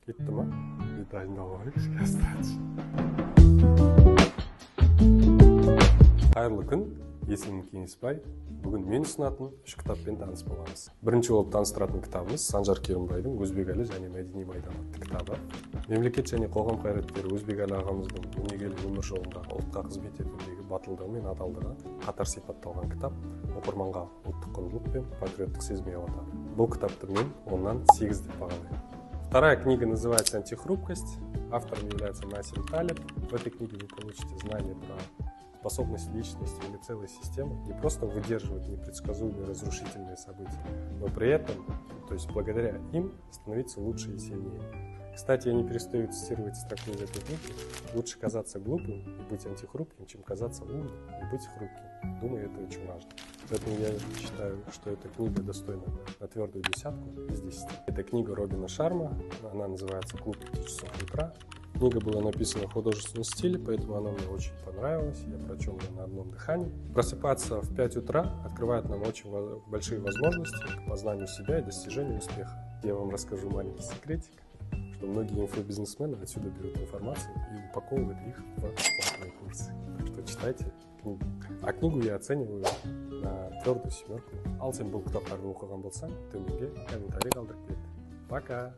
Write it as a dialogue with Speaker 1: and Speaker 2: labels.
Speaker 1: Кетті ма? Біз дайындалып алайық, іске асырайықшы. Қайырлы күн, есімім Кеңесбай. Бүгін мен ұсынатын 3 кітаппен таныс боламыз. Бірінші болып таныстыратын кітабымыз Санжар Керімбайдың «Өзбекәлі және мәдени майдан» атты кітабы. Мемлекет және қоғам қайраткері Өзбекәлі ағамыздың өнегелі өмір жолында ұлтқа қызмет етудегі батылдығы мен адалдығы қатар сипатталған кітап оқырманға ұлттық құндылық пен патриоттық сезім ұялатады. Бұл кітапты мен 10-нан 8 деп бағалаймын. Вторая книга называется «Антихрупкость». Автором является Насим Талеб. В этой книге вы получите знания про способность личности или целой системы не просто выдерживать непредсказуемые разрушительные события, но при этом, то есть благодаря им, становиться лучше и сильнее. Кстати, я не перестаю цитировать строку из этой книги: лучше казаться глупым и быть антихрупким, чем казаться умным и быть хрупким. Думаю, это очень важно. Поэтому я считаю, что эта книга достойна на твердую 10 из 10. Это книга Робина Шарма, она называется «Клуб 5 часов утра». Книга была написана в художественном стиле, поэтому она мне очень понравилась. Я прочел ее на одном дыхании. Просыпаться в 5 утра открывает нам очень большие возможности к познанию себя и достижению успеха. Я вам расскажу маленький секретик, что многие инфобизнесмены отсюда берут информацию и упаковывают их в платные курсы. Так что читайте книгу. А книгу я оцениваю на твердую 7. Ал сен бұл кітаптарды оқыған болсаң, төменге комментарий қалдырып кет. Пока!